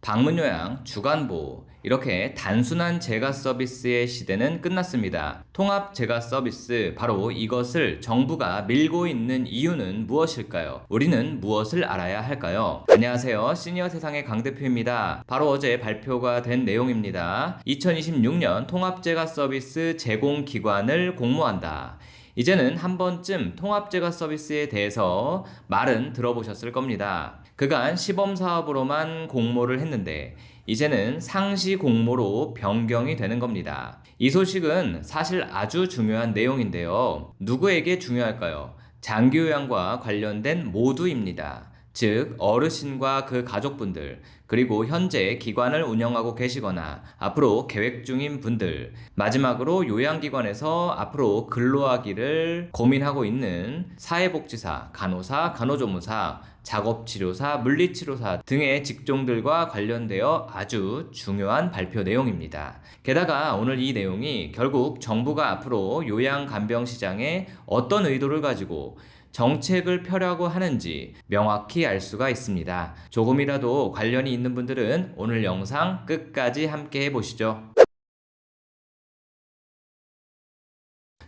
방문요양, 주간보호, 이렇게 단순한 재가 서비스의 시대는 끝났습니다. 통합 재가 서비스, 바로 이것을 정부가 밀고 있는 이유는 무엇일까요? 우리는 무엇을 알아야 할까요? 안녕하세요. 시니어 세상의 강 대표입니다. 바로 어제 발표가 된 내용입니다. 2026년 통합 재가 서비스 제공기관을 공모한다. 이제는 한 번쯤 통합재가 서비스에 대해서 말은 들어보셨을 겁니다. 그간 시범사업으로만 공모를 했는데 이제는 상시 공모로 변경이 되는 겁니다. 이 소식은 사실 아주 중요한 내용인데요. 누구에게 중요할까요? 장기요양과 관련된 모두입니다. 즉 어르신과 그 가족분들, 그리고 현재 기관을 운영하고 계시거나 앞으로 계획 중인 분들, 마지막으로 요양기관에서 앞으로 근로하기를 고민하고 있는 사회복지사, 간호사, 간호조무사, 작업치료사, 물리치료사 등의 직종들과 관련되어 아주 중요한 발표 내용입니다. 게다가 오늘 이 내용이 결국 정부가 앞으로 요양간병시장에 어떤 의도를 가지고 정책을 펴려고 하는지 명확히 알 수가 있습니다. 조금이라도 관련이 있는 분들은 오늘 영상 끝까지 함께 해보시죠.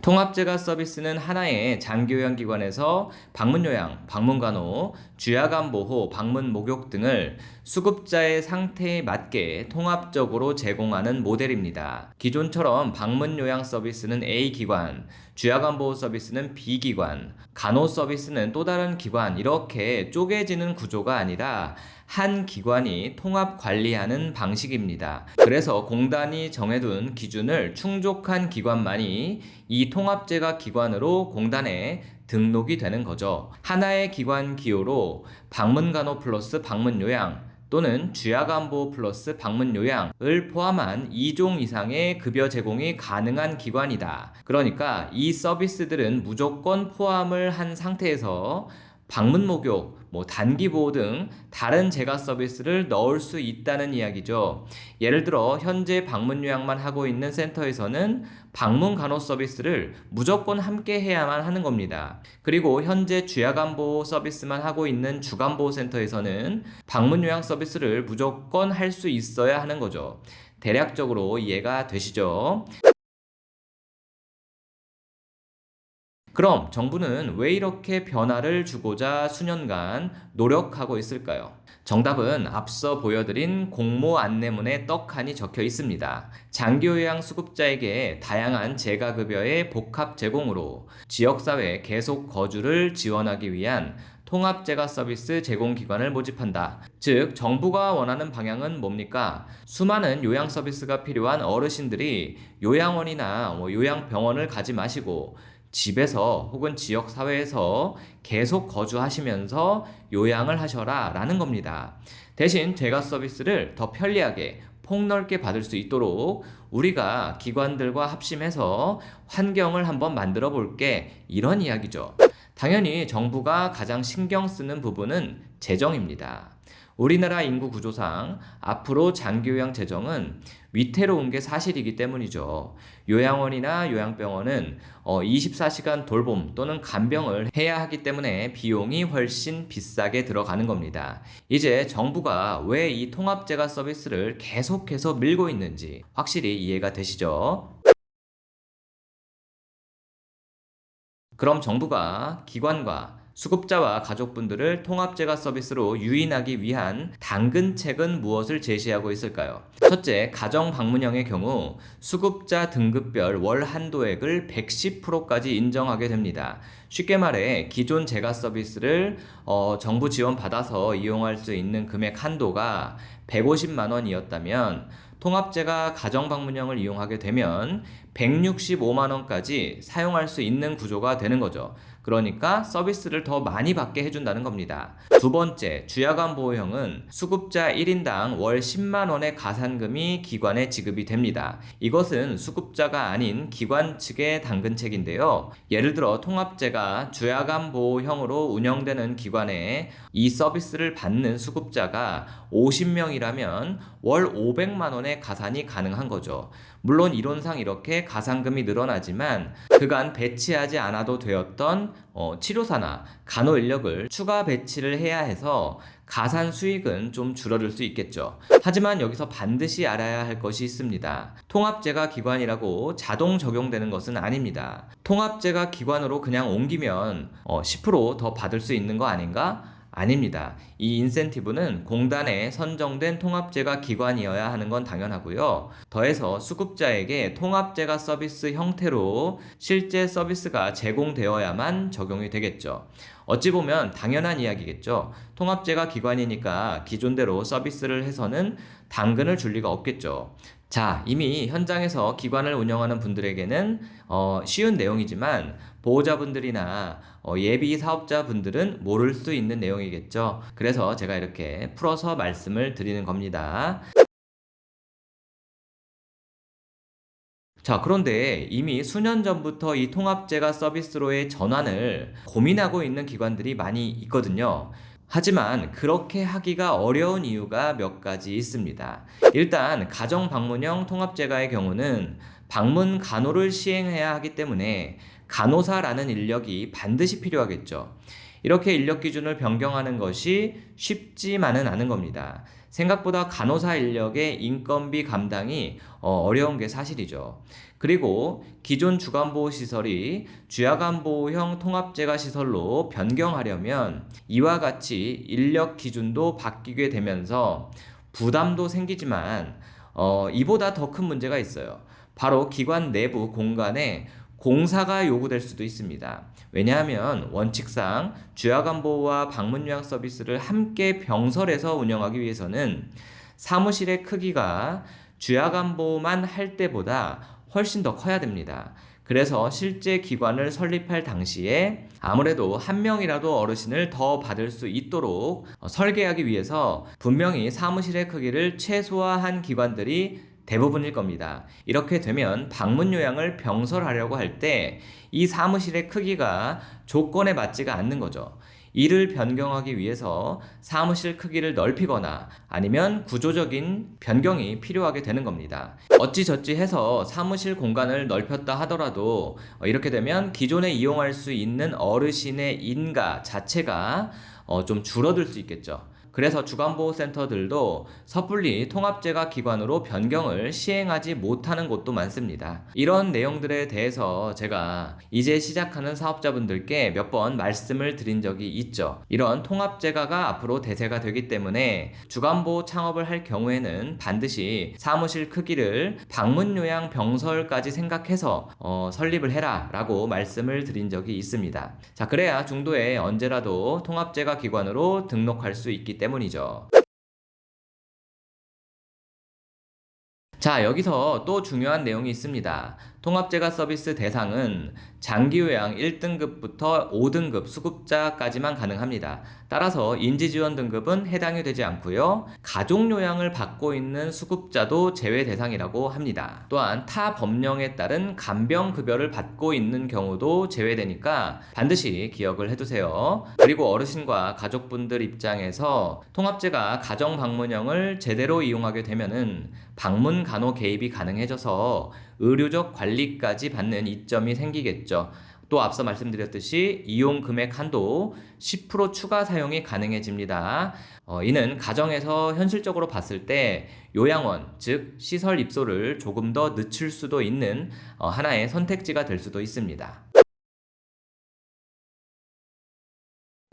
통합재가 서비스는 하나의 장기요양기관에서 방문요양, 방문간호, 주야간보호, 방문목욕 등을 수급자의 상태에 맞게 통합적으로 제공하는 모델입니다. 기존처럼 방문요양 서비스는 A기관, 주야간보호 서비스는 B기관, 간호 서비스는 또 다른 기관, 이렇게 쪼개지는 구조가 아니라 한 기관이 통합 관리하는 방식입니다. 그래서 공단이 정해둔 기준을 충족한 기관만이 이 통합재가 기관으로 공단에 등록이 되는 거죠. 하나의 기관 기호로 방문간호 플러스 방문요양 또는 주야간보호 플러스 방문요양을 포함한 2종 이상의 급여 제공이 가능한 기관이다. 그러니까 이 서비스들은 무조건 포함을 한 상태에서 방문목욕, 단기보호 등 다른 재가 서비스를 넣을 수 있다는 이야기죠. 예를 들어 현재 방문요양만 하고 있는 센터에서는 방문간호 서비스를 무조건 함께 해야만 하는 겁니다. 그리고 현재 주야간보호 서비스만 하고 있는 주간보호센터에서는 방문요양 서비스를 무조건 할 수 있어야 하는 거죠. 대략적으로 이해가 되시죠? 그럼 정부는 왜 이렇게 변화를 주고자 수년간 노력하고 있을까요? 정답은 앞서 보여드린 공모 안내문에 떡하니 적혀 있습니다. 장기요양 수급자에게 다양한 재가급여의 복합 제공으로 지역사회 계속 거주를 지원하기 위한 통합재가 서비스 제공기관을 모집한다. 즉 정부가 원하는 방향은 뭡니까? 수많은 요양 서비스가 필요한 어르신들이 요양원이나 요양병원을 가지 마시고 집에서 혹은 지역사회에서 계속 거주하시면서 요양을 하셔라 라는 겁니다. 대신 재가 서비스를 더 편리하게 폭넓게 받을 수 있도록 우리가 기관들과 합심해서 환경을 한번 만들어 볼게, 이런 이야기죠. 당연히 정부가 가장 신경 쓰는 부분은 재정입니다. 우리나라 인구 구조상 앞으로 장기요양 재정은 위태로운 게 사실이기 때문이죠. 요양원이나 요양병원은 24시간 돌봄 또는 간병을 해야 하기 때문에 비용이 훨씬 비싸게 들어가는 겁니다. 이제 정부가 왜 이 통합재가 서비스를 계속해서 밀고 있는지 확실히 이해가 되시죠? 그럼 정부가 기관과 수급자와 가족분들을 통합재가 서비스로 유인하기 위한 당근책은 무엇을 제시하고 있을까요? 첫째, 가정 방문형의 경우 수급자 등급별 월 한도액을 110%까지 인정하게 됩니다. 쉽게 말해 기존 재가 서비스를 정부 지원 받아서 이용할 수 있는 금액 한도가 150만 원이었다면 통합재가 가정 방문형을 이용하게 되면 165만 원까지 사용할 수 있는 구조가 되는 거죠. 그러니까 서비스를 더 많이 받게 해준다는 겁니다. 두 번째, 주야간보호형은 수급자 1인당 월 10만 원의 가산금이 기관에 지급이 됩니다. 이것은 수급자가 아닌 기관 측의 당근책인데요. 예를 들어 통합재가 주야간보호형으로 운영되는 기관에 이 서비스를 받는 수급자가 50명이라면 월 500만 원의 가산이 가능한 거죠. 물론 이론상 이렇게 가산금이 늘어나지만 그간 배치하지 않아도 되었던 치료사나 간호 인력을 추가 배치를 해야 해서 가산 수익은 좀 줄어들 수 있겠죠. 하지만 여기서 반드시 알아야 할 것이 있습니다. 통합제가 기관이라고 자동 적용되는 것은 아닙니다. 통합제가 기관으로 그냥 옮기면 10% 더 받을 수 있는 거 아닌가? 아닙니다. 이 인센티브는 공단에 선정된 통합제가 기관이어야 하는 건 당연하고요. 더해서 수급자에게 통합제가 서비스 형태로 실제 서비스가 제공되어야만 적용이 되겠죠. 어찌 보면 당연한 이야기겠죠. 통합제가 기관이니까 기존대로 서비스를 해서는 당근을 줄 리가 없겠죠. 자, 이미 현장에서 기관을 운영하는 분들에게는 쉬운 내용이지만 보호자분들이나 예비 사업자분들은 모를 수 있는 내용이겠죠. 그래서 제가 이렇게 풀어서 말씀을 드리는 겁니다. 자, 그런데 이미 수년 전부터 이 통합제가 서비스로의 전환을 고민하고 있는 기관들이 많이 있거든요. 하지만 그렇게 하기가 어려운 이유가 몇 가지 있습니다. 일단 가정 방문형 통합제가의 경우는 방문 간호를 시행해야 하기 때문에 간호사라는 인력이 반드시 필요하겠죠. 이렇게 인력 기준을 변경하는 것이 쉽지만은 않은 겁니다. 생각보다 간호사 인력의 인건비 감당이 어려운 게 사실이죠. 그리고 기존 주간보호시설이 주야간보호형 통합제가 시설로 변경하려면 이와 같이 인력 기준도 바뀌게 되면서 부담도 생기지만 이보다 더 큰 문제가 있어요. 바로 기관 내부 공간에 공사가 요구될 수도 있습니다. 왜냐하면 원칙상 주야간보호와 방문요양 서비스를 함께 병설해서 운영하기 위해서는 사무실의 크기가 주야간보호만 할 때보다 훨씬 더 커야 됩니다. 그래서 실제 기관을 설립할 당시에 아무래도 한 명이라도 어르신을 더 받을 수 있도록 설계하기 위해서 분명히 사무실의 크기를 최소화한 기관들이 대부분일 겁니다. 이렇게 되면 방문 요양을 병설하려고 할 때 이 사무실의 크기가 조건에 맞지가 않는 거죠. 이를 변경하기 위해서 사무실 크기를 넓히거나 아니면 구조적인 변경이 필요하게 되는 겁니다. 어찌저찌 해서 사무실 공간을 넓혔다 하더라도 이렇게 되면 기존에 이용할 수 있는 어르신의 인가 자체가 좀 줄어들 수 있겠죠. 그래서 주간보호센터들도 섣불리 통합제가 기관으로 변경을 시행하지 못하는 곳도 많습니다. 이런 내용들에 대해서 제가 이제 시작하는 사업자분들께 몇 번 말씀을 드린 적이 있죠. 이런 통합제가가 앞으로 대세가 되기 때문에 주간보호 창업을 할 경우에는 반드시 사무실 크기를 방문요양 병설까지 생각해서 설립을 해라 라고 말씀을 드린 적이 있습니다. 자, 그래야 중도에 언제라도 통합제가 기관으로 등록할 수 있기 때문이죠. 자, 여기서 또 중요한 내용이 있습니다. 통합제가 서비스 대상은 장기요양 1등급부터 5등급 수급자까지만 가능합니다. 따라서 인지지원 등급은 해당이 되지 않고요. 가족요양을 받고 있는 수급자도 제외 대상이라고 합니다. 또한 타 법령에 따른 간병급여를 받고 있는 경우도 제외되니까 반드시 기억을 해두세요. 그리고 어르신과 가족분들 입장에서 통합제가 가정방문형을 제대로 이용하게 되면은 방문 간호 개입이 가능해져서 의료적 관리까지 받는 이점이 생기겠죠. 또 앞서 말씀드렸듯이 이용 금액 한도 10% 추가 사용이 가능해집니다. 이는 가정에서 현실적으로 봤을 때 요양원, 즉 시설 입소를 조금 더 늦출 수도 있는 하나의 선택지가 될 수도 있습니다.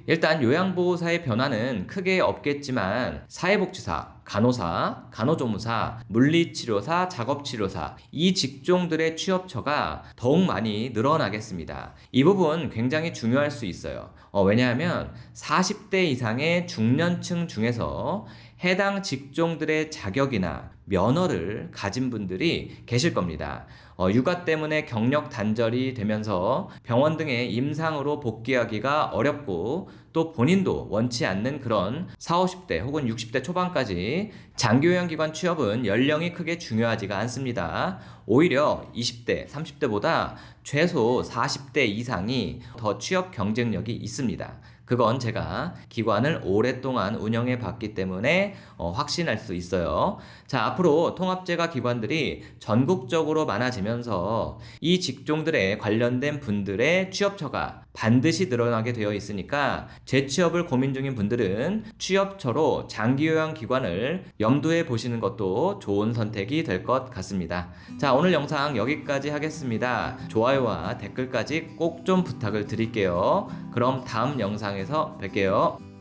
일단 요양보호사의 변화는 크게 없겠지만 사회복지사, 간호사, 간호조무사, 물리치료사, 작업치료사 이 직종들의 취업처가 더욱 많이 늘어나겠습니다. 이 부분 굉장히 중요할 수 있어요. 왜냐하면 40대 이상의 중년층 중에서 해당 직종들의 자격이나 면허를 가진 분들이 계실 겁니다. 육아 때문에 경력 단절이 되면서 병원 등의 임상으로 복귀하기가 어렵고 또 본인도 원치 않는 그런 40, 50대 혹은 60대 초반까지 장기요양기관 취업은 연령이 크게 중요하지가 않습니다. 오히려 20대, 30대보다 최소 40대 이상이 더 취업 경쟁력이 있습니다. 그건 제가 기관을 오랫동안 운영해 봤기 때문에 확신할 수 있어요. 자, 앞으로 통합제가 기관들이 전국적으로 많아지면서 이 직종들에 관련된 분들의 취업처가 반드시 늘어나게 되어 있으니까 재취업을 고민 중인 분들은 취업처로 장기요양기관을 염두에 보시는 것도 좋은 선택이 될 것 같습니다. 자, 오늘 영상 여기까지 하겠습니다. 좋아요와 댓글까지 꼭 좀 부탁을 드릴게요. 그럼 다음 영상에서 뵐게요.